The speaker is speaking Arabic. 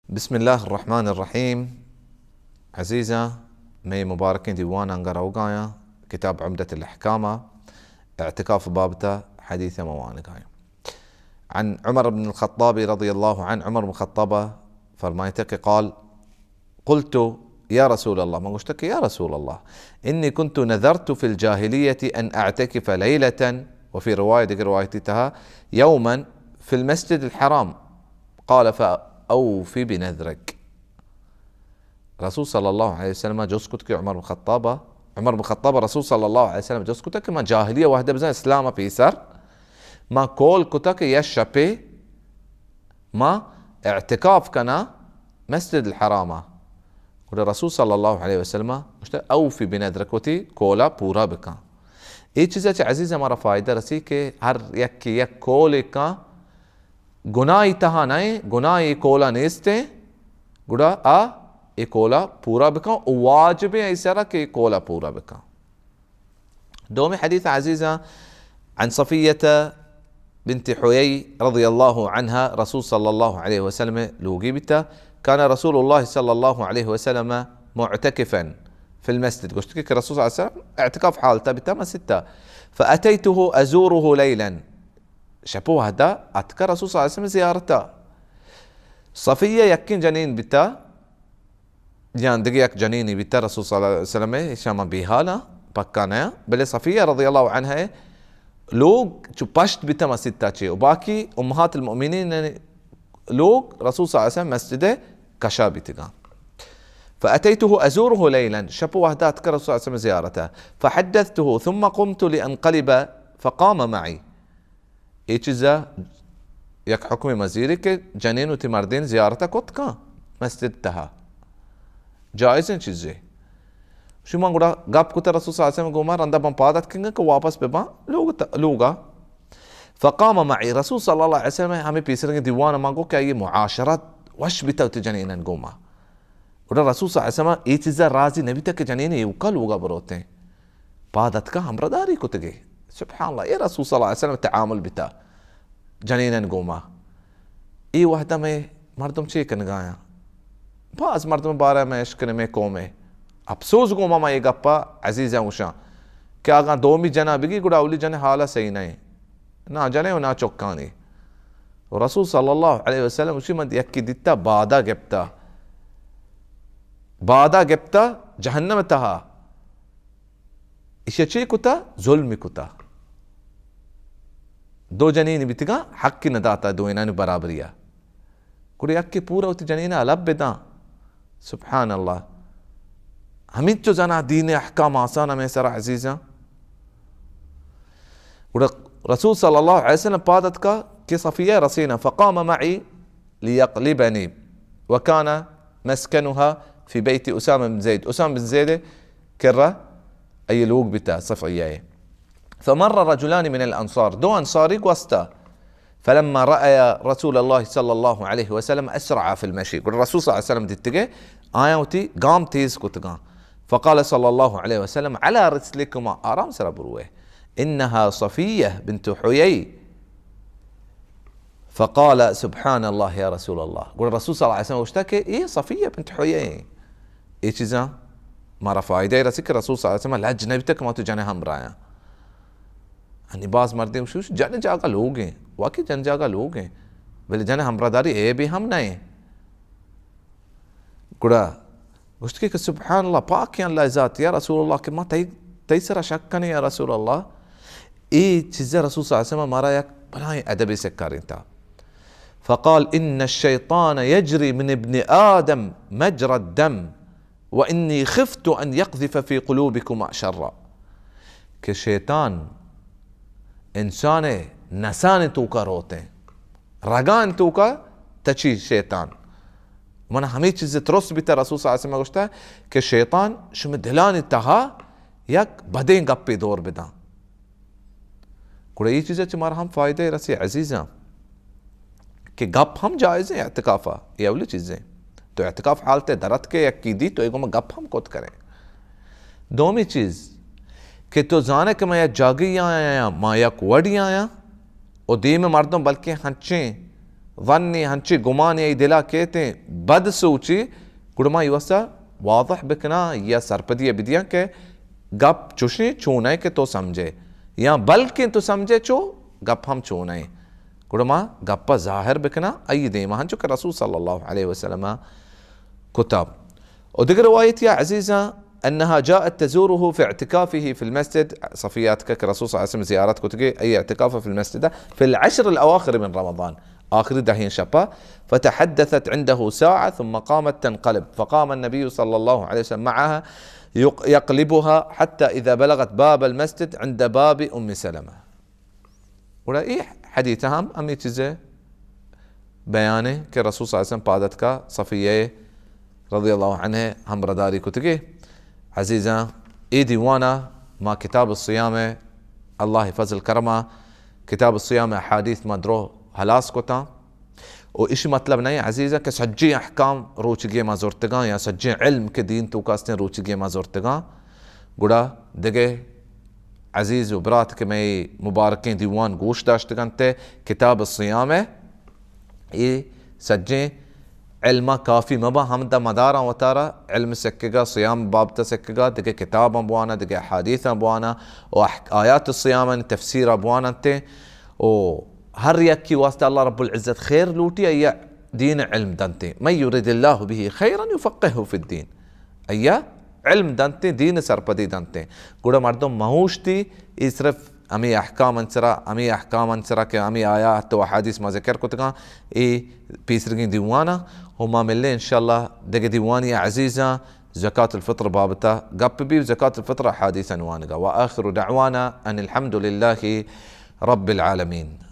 بسم الله الرحمن الرحيم. عزيزة مي مباركين ديوان انقروقايا كتاب عمدة الأحكام اعتكاف بابته حديث موانقايا عن عمر بن الخطاب رضي الله عنه. عمر بن الخطاب فرمايتك قال: قلت يا رسول الله، ما قلتك يا رسول الله، إني كنت نذرت في الجاهلية أن أعتكف ليلة، وفي روايتها يوما في المسجد الحرام. قال: فأوفي بنذرك. رسول صلى الله عليه وسلم جسكتك عمر بن الخطاب رسول صلى الله عليه وسلم جسكتك ما جاهلية واحدة بزن إسلام بيسر ما كول كتك يشبه ما اعتكاف كنا مسجد الحرام. رسول صلى الله عليه وسلم أوفي بنذرك وتي كولا پورا بکا. ये चीज़ عزیز हमारा फायदा रसी के हर यक कोले का गुनाह इतहा नहीं, गुनाह ये कोला नेस्ते गुड़ा आ ये कोला पूरा बका वाजिब ऐसा रहा कि कोला पूरा बका. دوم حديث عزيزة عن صفية بنت حيي رضي الله عنها. رسول صلى الله عليه وسلم لوجيبته كان رسول الله صلى الله عليه وسلم معتكفا في المسجد. قلت لك الرسول صلى الله عليه وسلم اعتكاف حالته بتم 6. فأتيته أزوره ليلا. شبوه هذا أتذكر الرسول صلى الله عليه وسلم زيارته. صفية يكين جنين بتا جان دقيق جنيني بتا الرسول صلى الله عليه وسلم شاما بيهالا بكانا بل صفية رضي الله عنها لوگ جو پشت بتا ما 6 چه وباقي أمهات المؤمنين لوگ رسول صلى الله عليه وسلم مسجد كشا بتقان. فأتيته أزوره ليلا. شبو وحدات كرسول صلى الله عليه وسلم زيارته. فحدثته ثم قمت لأنقلب فقام معي. إيجزا يك حكم مزيرك جنين وتمردين زيارته كتكا مسجد تها جائزين چیزے شو ما گوڑا گپ کتا رسول صلى الله عليه وسلم گوما رندا بم پادت کنگا کہ واپس ببا لوگا. فقام معي رسول صلى الله عليه وسلم ہمیں پیسرنگ دیوان مانگو کہ یہ معاشرت وش بتاو تجنینن گوما. وده الرسول صلى الله عليه وسلم اي چیزا رازي نبي تك جنيني وقال وقا بروتين بادت کا همرا داري كتگي. سبحان الله. اي رسول صلى الله عليه وسلم تعامل بتا جنينن گوما. اي وحده میں مردم چه کنگایا باز مردم بارے میں اشکن میں قومے افسوس گوما ما یہ گپا عزیزاں وشا کہ آگاں دومی جنا بگی گڑا اولی جن حالا صحیح نہیں نہ جنے و نہ چوکانی. رسول صلی اللہ علیہ وسلم اسی مد یکی دیتا بادا گپتا جہنم تہا اسے چی کتا ظلم کتا دو جنین بیتگا حق کی نداتا دو انان برابریا کڑی یکی پورا ہوتی جنین علب بیدا. سبحان اللہ. ہمیں جو جانا دین احکام آسانا میں سر عزیزا. رسول صلی اللہ علیہ وسلم پادت کا کہ صفیہ رسینا فقام معي ليقلبني وكان مسكنها في بيت أسامة بن زيد. أسامة بن زيد كرة أي لوق بتا صفية. فمر رجلان من الأنصار دو أنصاري وسطا فلما رأى رسول الله صلى الله عليه وسلم أسرع في المشي. قل الرسول صلى الله عليه وسلم دتجه آيوتي قام تيز كتقام. فقال صلى الله عليه وسلم على رسلكما آرام سربروه إنها صفية بنت حيي. فقال سبحان الله يا رسول الله. قل الرسول صلى الله عليه وسلم واشتكي إيه صفية بنت حيي إيه چیزا ما رفايده رسيك الرسول صلى الله عليه وسلم لا جنبتك ما تجانے ہم رایا. يعني باز مردے وشوش جانے جاگا لوگ ہیں واقعی جن جاگا لوگ ہیں بلے جانے ہمراداری اے بھی ہم نہیں گڑا گوشت کہ سبحان اللہ پاک اللہ ذات یا رسول اللہ کہ ما تیسرا شک نہیں یا رسول اللہ. اے چیزیں رسول صلی اللہ علیہ وسلم مارا یک بلائیں ادبی سے کریں تا. فقال إن الشيطان يجري من ابن آدم مجرى الدم وإني خفت أن يقذف في قلوبكم شرا. کہ شیطان انسان نسان تو کا روتے رگان تو کا تچی شیطان من ہمیں چیزیں ترس بیتا. رسول صلی اللہ علیہ وسلم گوشتا ہے کہ شیطان شمی دلانی تہا یک بدیں گپی دور بدا. کڑا یہ چیزیں چمارا ہم فائدہ رسی عزیزاں کہ گپ ہم جائز ہیں اعتکافہ یہ اولی چیزیں تو اعتکاف حالت درد کے یکی دی تو ایگو میں گپ ہم کت کریں. دومی چیز کہ تو زانے کہ میں یا جاگی آیا ما یک وڑی آیا او دی میں مردوں بلکہ ہنچیں ظني هنشي قماني دلا كيتي بد سوچي قرما يوسا واضح بكنا या सरपदिया बिदिया के गप चुशनी चूनाई के तो समझे या बल्कि तो समझे चो गप हम चूनाई कुड़मा गप्पा जाहिर बिकना अई दे महान चुका रसूल सल्लल्लाहु अलैहि वसल्लम كتاب. ودق رواية يا عزيزة أنها جاءت تزوره في اعتكافه في المسجد صفياتك كرسول صلى الله عليه وسلم زيارات كتقي أي اعتكافه في المسجد في العشر الأواخر من رمضان آخر دهين شبا فتحدثت عنده ساعة ثم قامت تنقلب فقام النبي صلى الله عليه وسلم معها يقلبها حتى إذا بلغت باب المسجد عند باب أم سلمة. ولا إيه حديثهم أمي تزي بيانه كرسول صلى الله عليه وسلم بادتك صفية رضي الله عنها هم رداري كتقي عزيزة إيه ديوانا ما كتاب الصيامة الله يفضل كرمه كتاب الصيامة أحاديث ما درو هلاس كتا وإيش مطلب نيا عزيزة كسجي أحكام روچگي ما زورتگان يا سجي علم كدين تو كاستين روچگي ما زورتگان قدا دقه عزيز وبرات كمي مباركين ديوان گوش داشتگان ته كتاب الصيامة إيه سجي علم كافي مبا هم دا مدارا وتارا علم سكگا صيام بابتا سكگا دقه كتابا بوانا دقه حديثا بوانا وآيات الصيام تفسيرا بوانا ته و هر يكي واسطة الله رب العزة خير لوتي أي دين علم دانتي من يريد الله به خيرا يفقهه في الدين أي علم دانتي دين سرپدي دانتي قولا مردم مهوشتي يصرف أمي أحكام انسرا كي أمي آيات وحديث ما ذكر كتغا إيه بيسرقين ديوانا وما ملي إن شاء الله دق ديواني عزيزة زكاة الفطر بابتا قب بي زكاة الفطر حديثا وانقا وآخر دعوانا أن الحمد لله رب العالمين.